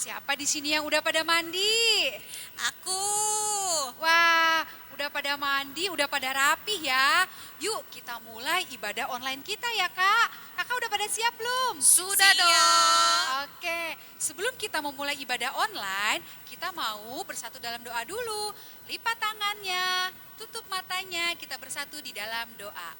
Siapa di sini yang udah pada mandi? Aku. Wah, udah pada mandi, udah pada rapih ya. Yuk kita mulai ibadah online kita ya Kak. Kakak udah pada siap belum? Sudah dong. Oke, sebelum kita memulai ibadah online, kita mau bersatu dalam doa dulu. Lipat tangannya, tutup matanya, kita bersatu di dalam doa.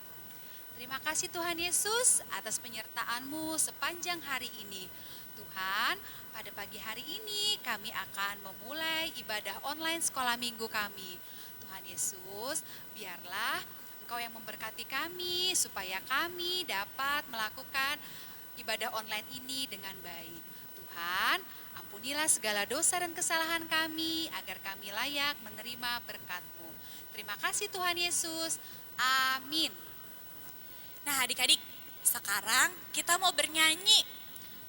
Terima kasih Tuhan Yesus atas penyertaan-Mu sepanjang hari ini. Tuhan, pada pagi hari ini kami akan memulai ibadah online sekolah minggu kami. Tuhan Yesus, biarlah Engkau yang memberkati kami supaya kami dapat melakukan ibadah online ini dengan baik. Tuhan, ampunilah segala dosa dan kesalahan kami agar kami layak menerima berkat-Mu. Terima kasih Tuhan Yesus. Amin. Nah adik-adik, sekarang kita mau bernyanyi.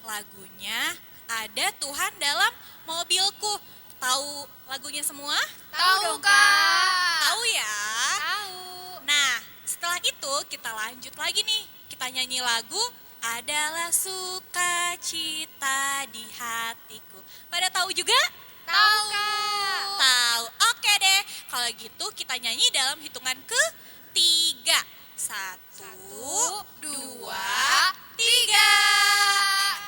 Lagunya Ada Tuhan Dalam Mobilku. Tahu lagunya semua? Tahu dong, Kak. Tahu ya? Tahu. Nah, setelah itu kita lanjut lagi nih. Kita nyanyi lagu Adalah Sukacita di Hatiku. Pada tahu juga? Tahu, Kak. Tahu. Oke deh. Kalau gitu kita nyanyi dalam hitungan ketiga. 1, 2, 3.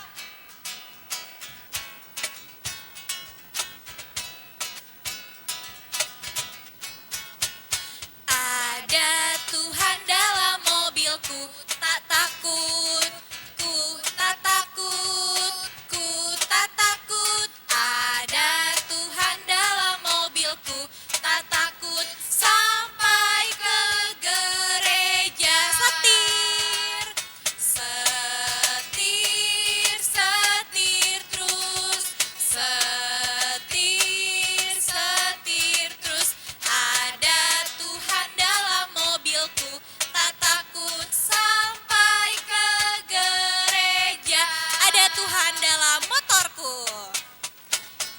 Ada Tuhan dalam mobilku, tak takut, ku tak takut, ku tak takut. Ada Tuhan dalam mobilku, tak takut sampai ke gereja. Setir, setir, setir terus, setir, setir terus. Ada Tuhan dalam mobilku, tak takut sampai ke gereja. Ada Tuhan dalam motorku.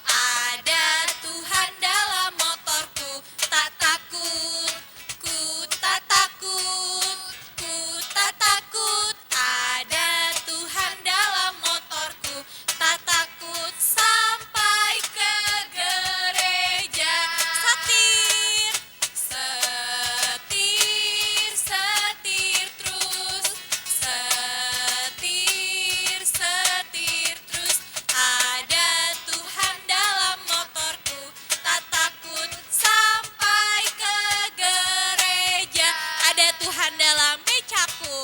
Ada Tuhan dalam motorku, tak takut, ku tak takut, ku tak takut. Ada Tuhan dalam motorku, tak takut sampai ke gereja. Setir, setir, setir terus, setir, setir terus. Ada Tuhan dalam motorku, tak takut sampai ke gereja. Ada Tuhan dalam becaku.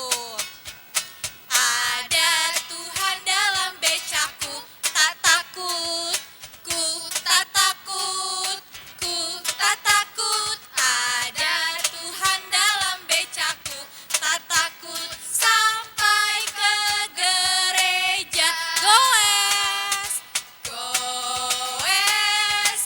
Ada Tuhan dalam becaku, tak takut, ku tak takut, ku tak takut. Ada Tuhan dalam becaku, tak takut sampai ke gereja. Goes, goes,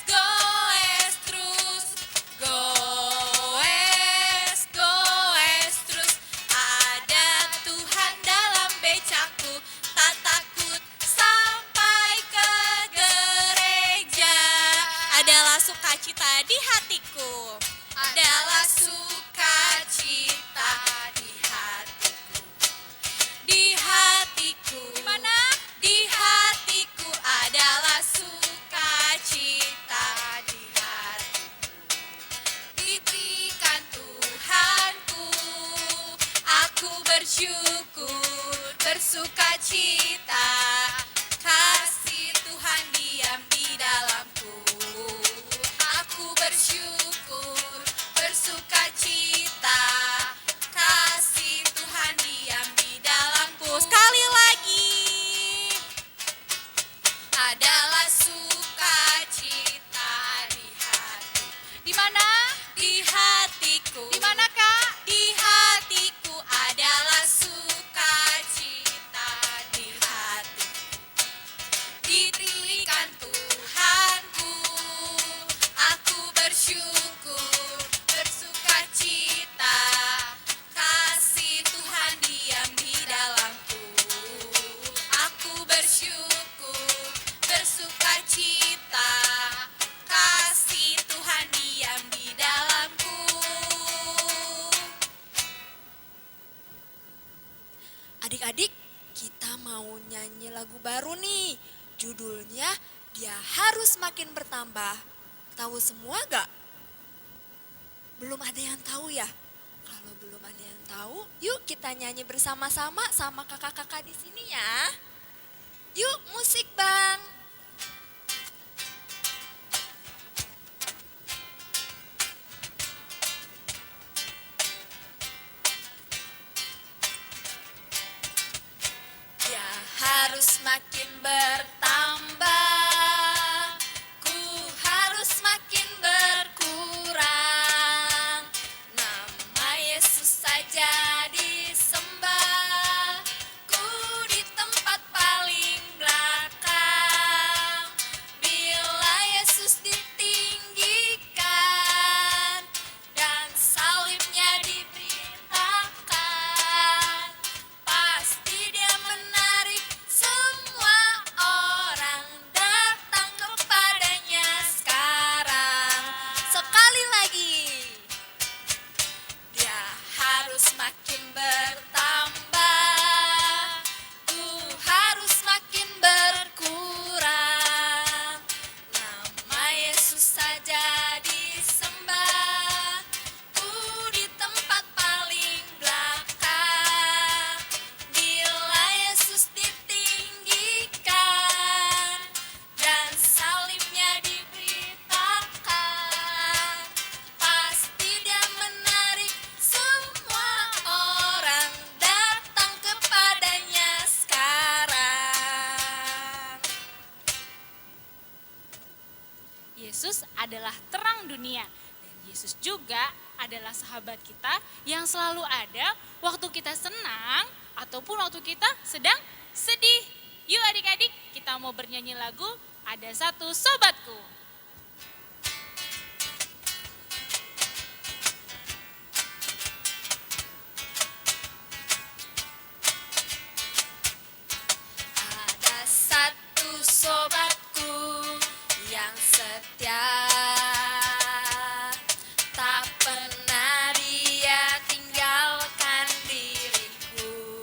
goes terus, goes, goes terus. Ada Tuhan dalam becaku, tak takut sampai ke gereja. Adalah sukacita di hatiku. Adalah sukacita di hatiku. Di hatiku. Di mana? Di hatiku adalah sukacita di hatiku. Diberikan Tuhanku, aku bersyukur, bersukacita. Kasih Tuhan diam di dalamku. Aku bersyukur, bersukacita. Kasih Tuhan diam di dalamku. Sekali lagi. Adalah sukacita di hati. Di mana? Di hatiku. Di mana, Kak? Di hatiku adalah sukacita di hatiku. Diberikan Tuhanku, aku bersyukur, bersukacita. Kasih Tuhan diam di dalamku. Aku bersyukur, bersukacita. Kasih Tuhan diam di dalamku. Adik-adik, kita mau nyanyi lagu baru nih. Judulnya dia harus makin bertambah. Tahu semua gak? Belum ada yang tahu ya? Kalau belum ada yang tahu, yuk kita nyanyi bersama-sama sama kakak-kakak di sini ya. Yuk musik bang. Dia harus makin bertambah, ku harus makin berkurang. Nama Yesus saja disembah, ku di tempat paling belakang. Bila Yesus ditinggikan dan salibnya diberitakan, pasti dia menarik semua orang datang kepadanya sekarang. Sekali lagi, dia harus makin bertambah, ku harus makin berkurang. Nama Yesus saja disembah, ku di tempat paling belakang. Bila Yesus ditinggikan dan salibnya diberitakan, pasti dia menarik semua orang datang kepadanya sekarang. Yesus adalah terang dunia dan Yesus juga adalah sahabat kita yang selalu ada waktu kita senang ataupun waktu kita sedang sedih. Yuk adik-adik, kita mau bernyanyi lagu Ada Satu Sobatku. Ada satu sobatku yang setia, tak pernah dia tinggalkan diriku.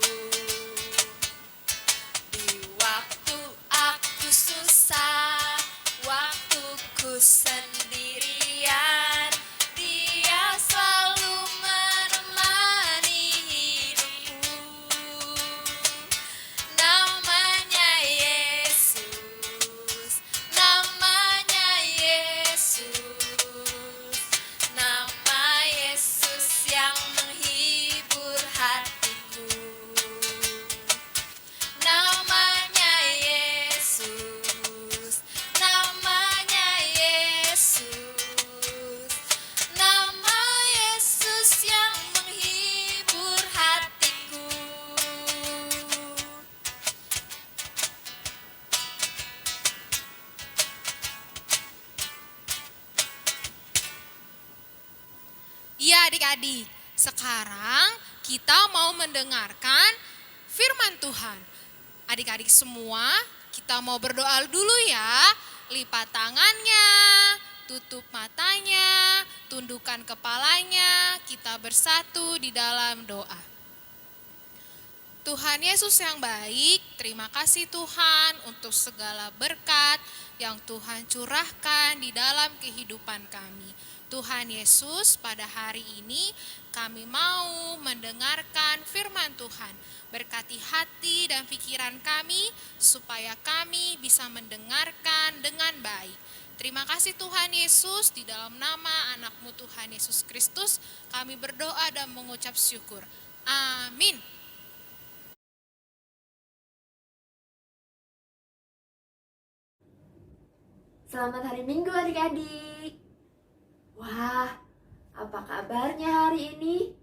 Di waktu aku susah, waktu ku sendirian, dia selalu menemani hidupku. Namanya Yesus, namanya Yesus, nama Yesus yang menghibur hatiku. Namanya Yesus, namanya Yesus, nama Yesus yang menghibur hatiku. Iya adik-adik, sekarang kita mau mendengarkan firman Tuhan. Adik-adik semua, kita mau berdoa dulu ya. Lipat tangannya, tutup matanya, tundukkan kepalanya, kita bersatu di dalam doa. Tuhan Yesus yang baik, terima kasih Tuhan untuk segala berkat yang Tuhan curahkan di dalam kehidupan kami. Tuhan Yesus, pada hari ini kami mau mendengarkan firman Tuhan. Berkati hati dan pikiran kami supaya kami bisa mendengarkan dengan baik. Terima kasih Tuhan Yesus, di dalam nama anak-Mu Tuhan Yesus Kristus kami berdoa dan mengucap syukur. Amin. Selamat hari Minggu adik-adik. Wah, apa kabarnya hari ini?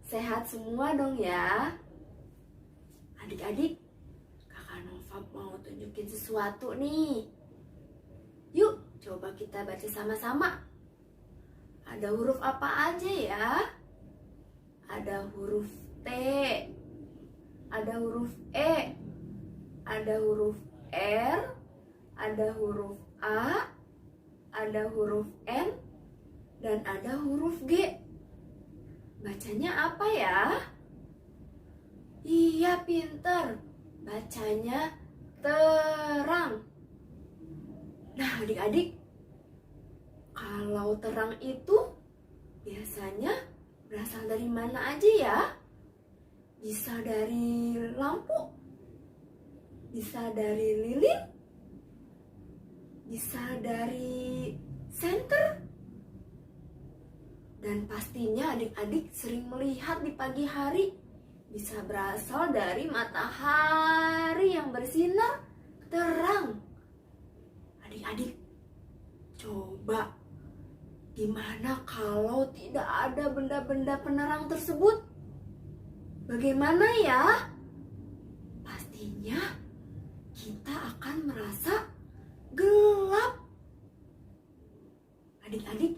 Sehat semua dong ya? Adik-adik, Kakak Nova mau tunjukin sesuatu nih. Yuk, coba kita baca sama-sama. Ada huruf apa aja ya? Ada huruf T, ada huruf E, ada huruf R, ada huruf A, ada huruf N, dan ada huruf G. Bacanya apa ya? Iya, pinter. Bacanya terang. Nah, adik-adik, kalau terang itu biasanya berasal dari mana aja ya? Bisa dari lampu, bisa dari lilin, bisa dari senter. Dan pastinya adik-adik sering melihat di pagi hari, bisa berasal dari matahari yang bersinar terang. Adik-adik, coba gimana kalau tidak ada benda-benda penerang tersebut? Bagaimana ya? Pastinya kita akan merasa gelap. Adik-adik,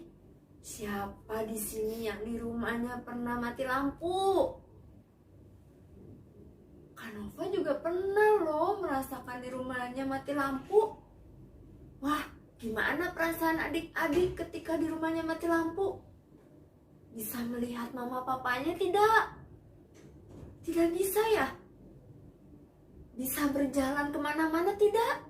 siapa di sini yang di rumahnya pernah mati lampu? Kanova juga pernah loh merasakan di rumahnya mati lampu. Wah, gimana perasaan adik-adik ketika di rumahnya mati lampu? Bisa melihat mama papanya tidak? Tidak bisa ya? Bisa berjalan kemana-mana tidak?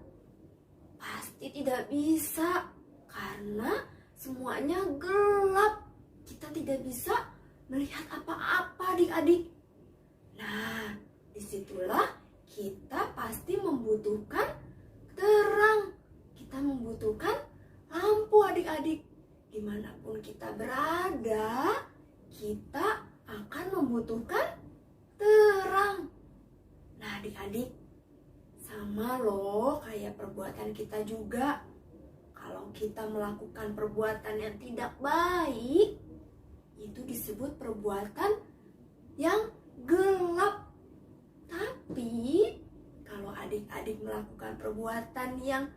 Pasti tidak bisa, karena semuanya gelap. Kita tidak bisa melihat apa-apa adik-adik. Nah, disitulah kita pasti membutuhkan terang. Kita membutuhkan lampu adik-adik. Dimanapun kita berada, kita akan membutuhkan terang. Nah adik-adik, sama loh kayak perbuatan kita juga. Kalau kita melakukan perbuatan yang tidak baik, itu disebut perbuatan yang gelap. Tapi kalau adik-adik melakukan perbuatan yang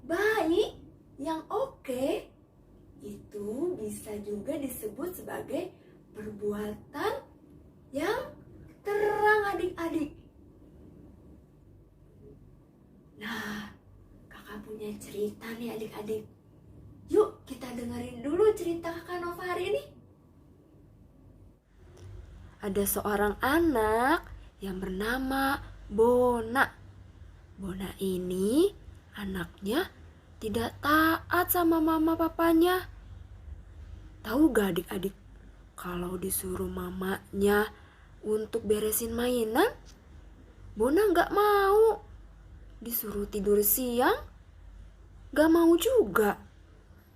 baik, yang oke, itu bisa juga disebut sebagai perbuatan yang terang adik-adik. Nah, kakak punya cerita nih adik-adik. Yuk kita dengerin dulu cerita kakak Nova hari ini. Ada seorang anak yang bernama Bona. Bona ini anaknya tidak taat sama mama papanya. Tahu gak adik-adik, kalau disuruh mamanya untuk beresin mainan, Bona gak mau. Disuruh tidur siang, gak mau juga.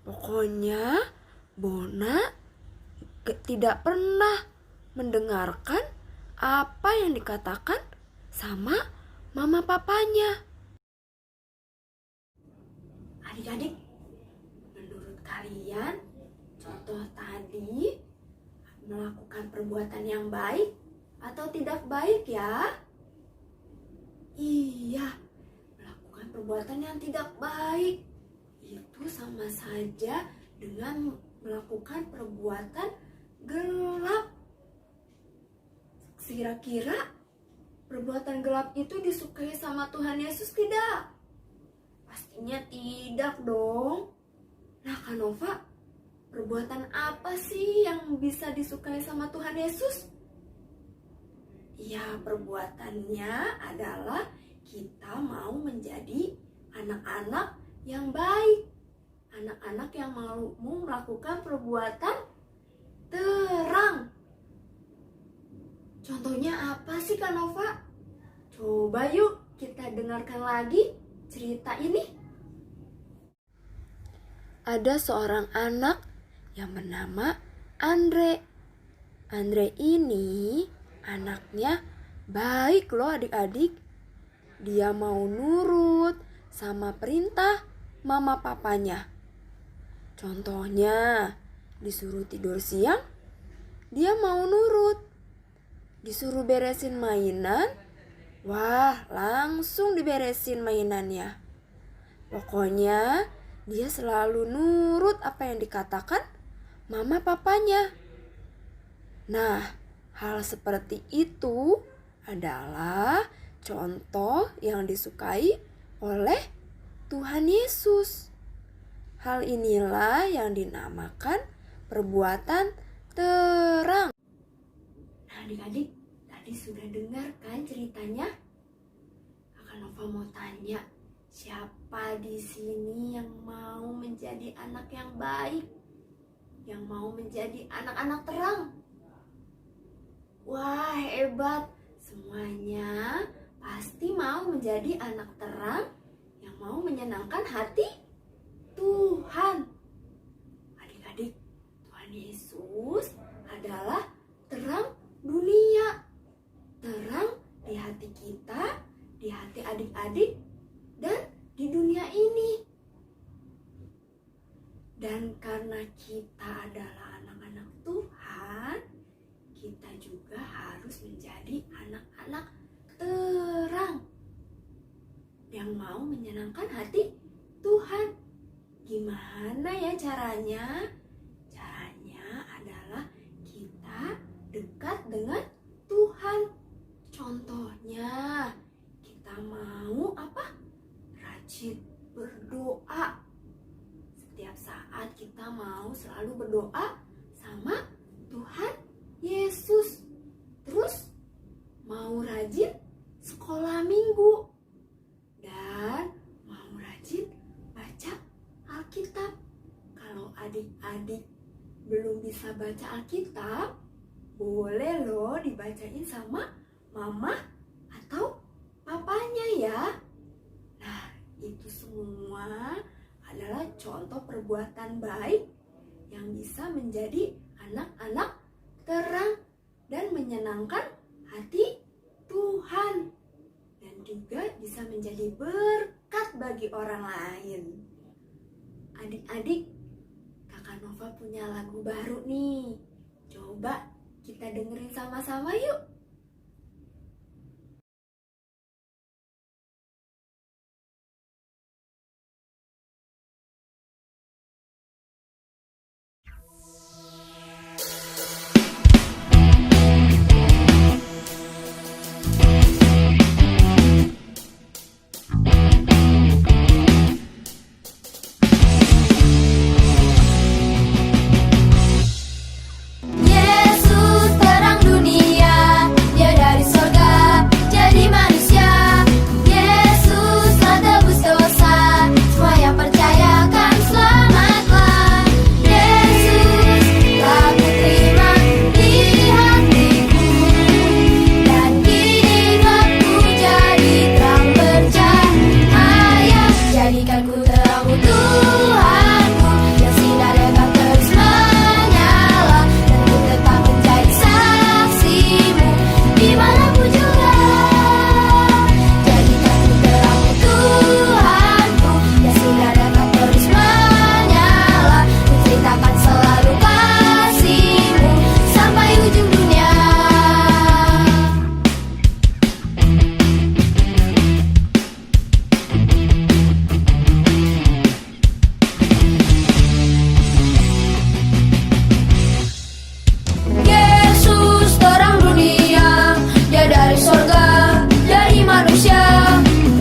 Pokoknya Bona tidak pernah mendengarkan apa yang dikatakan sama mama papanya. Adik-adik, menurut kalian contoh tadi melakukan perbuatan yang baik atau tidak baik ya? Iya, melakukan perbuatan yang tidak baik itu sama saja dengan melakukan perbuatan gelap. Kira-kira perbuatan gelap itu disukai sama Tuhan Yesus tidak? Pastinya tidak dong. Nah Kanova, perbuatan apa sih yang bisa disukai sama Tuhan Yesus? Ya, perbuatannya adalah kita mau menjadi anak-anak yang baik. Anak-anak yang mau melakukan perbuatan terang. Contohnya apa sih Kanova? Coba yuk kita dengarkan lagi cerita ini. Ada seorang anak yang bernama Andre. Andre ini anaknya baik loh adik-adik. Dia mau nurut sama perintah mama papanya. Contohnya, disuruh tidur siang, dia mau nurut. Disuruh beresin mainan, wah langsung diberesin mainannya. Pokoknya dia selalu nurut apa yang dikatakan mama papanya. Nah, hal seperti itu adalah contoh yang disukai oleh Tuhan Yesus. Hal inilah yang dinamakan perbuatan terang. Nah adik-adik, tadi sudah dengar kan ceritanya? Kakak Nova mau tanya, siapa siapa di sini yang mau menjadi anak yang baik? Yang mau menjadi anak-anak terang? Wah, hebat. Semuanya pasti mau menjadi anak terang yang mau menyenangkan hati Tuhan. Adik-adik, Tuhan Yesus adalah terang dunia. Terang di hati kita, di hati adik-adik, dan di dunia ini. Dan karena kita adalah anak-anak Tuhan, kita juga harus menjadi anak-anak terang yang mau menyenangkan hati Tuhan. Gimana ya caranya? Caranya adalah kita dekat dengan Tuhan. Contohnya, kita mau apa? Rajin berdoa. Setiap saat kita mau selalu berdoa sama Tuhan Yesus. Terus mau rajin sekolah minggu. Dan mau rajin baca Alkitab. Kalau adik-adik belum bisa baca Alkitab, boleh loh dibacain sama mama atau papanya ya. Nah, itu semua adalah contoh perbuatan baik yang bisa menjadi anak-anak terang dan menyenangkan hati Tuhan. Dan juga bisa menjadi berkat bagi orang lain. Adik-adik, Kakak Nova punya lagu baru nih. Coba kita dengerin sama-sama yuk. Yesus terang dunia, Dia dari sorga jadi manusia. Yesus telah tebus dosa, semua yang percaya akan selamatlah. Yesus telah kuterima di hatiku, dan kini gelapku jadi terang bercahaya. Jadikan ku terangmu Tuhanku, yang sinarnya akan terus menyala, dan ku tetap menjadi saksimu dimanapun juga. Jadikan ku terangmu Tuhanku, yang sinarnya akan terus menyala, ku ceritakan selalu kasihmu sampai ujung dunia. Yesus terang dunia, Dia dari sorga jadi manusia.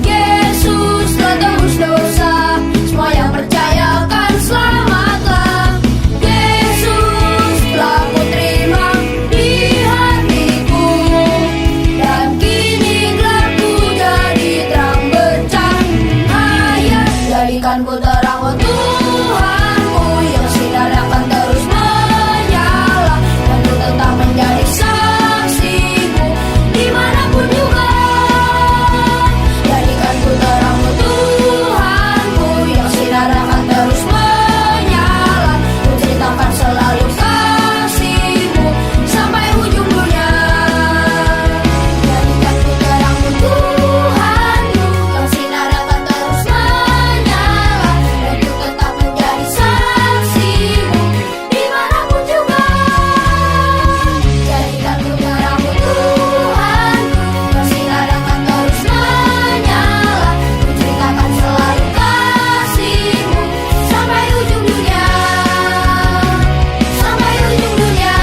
Yesus telah tebus dosa, semua yang percaya akan selamatlah. Yesus telah kuterima di hatiku, dan kini gelapku jadi terang bercahaya. Jadikan ku terang Tuhanku, yang sinarnya akan terus menyala, dan ku tetap menjadi saksimu dimanapun juga. Jadikan ku terang Tuhanku, yang sinarnya akan terus menyala, ku ceritakan selalu kasihmu sampai ujung dunia. Jadikan ku terang Tuhanku, yang sinarnya akan terus menyala, dan ku tetap menjadi saksimu dimanapun juga. Jadikan ku terang Tuhanku, yang sinarnya akan terus menyala, ku ceritakan selalu kasihmu sampai ujung dunia. Sampai ujung dunia.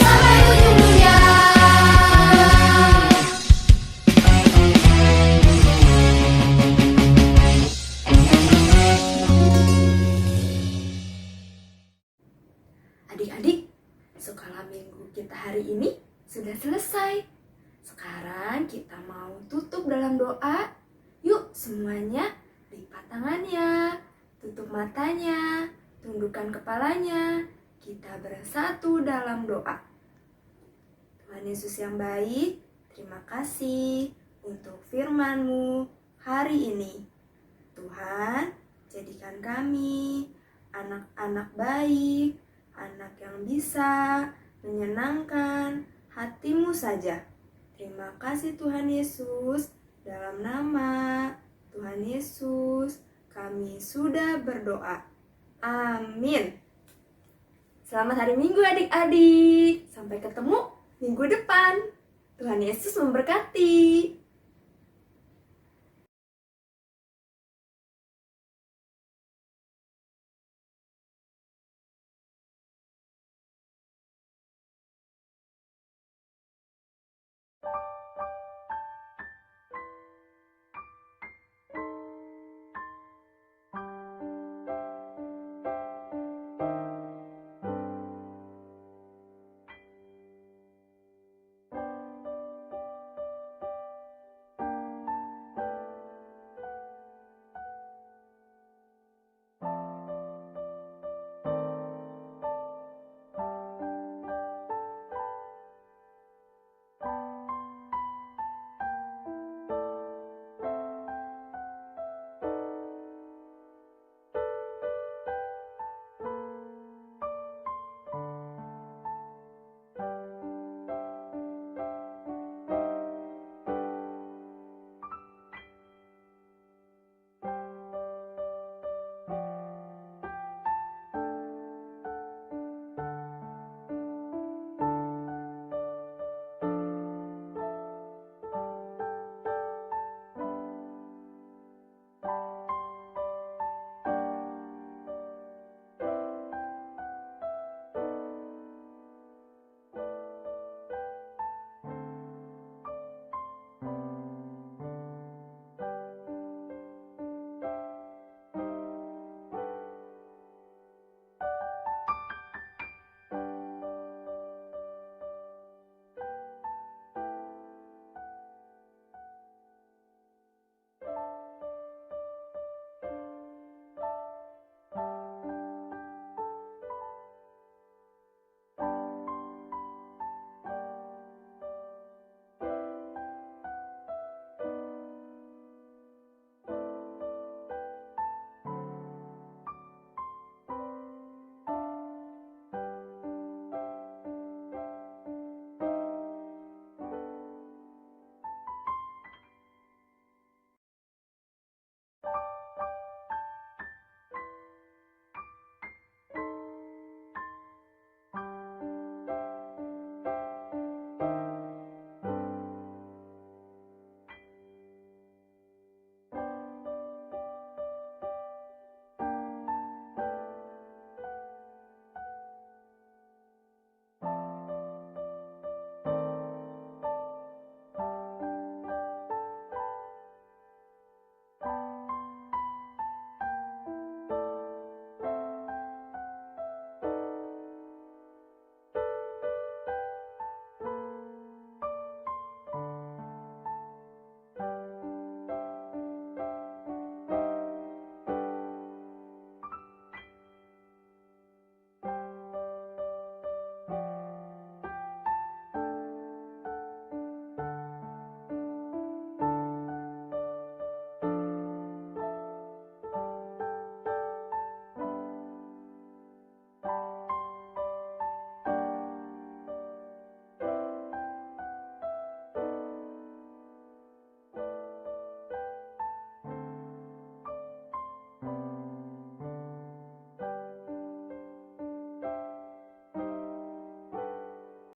Sampai ujung dunia. Adik-adik, sekolah minggu kita hari ini sudah selesai. Sekarang kita mau tutup dalam doa. Yuk, Semuanya lipat tangannya, tutup matanya, tundukkan kepalanya. Kita bersatu dalam doa. Tuhan Yesus yang baik, terima kasih untuk firman-Mu hari ini. Tuhan, jadikan kami anak-anak baik, anak yang bisa menyenangkan hati-Mu saja. Terima kasih Tuhan Yesus, dalam nama Tuhan Yesus kami sudah berdoa. Amin. Selamat hari Minggu adik-adik. Sampai ketemu minggu depan. Tuhan Yesus memberkati.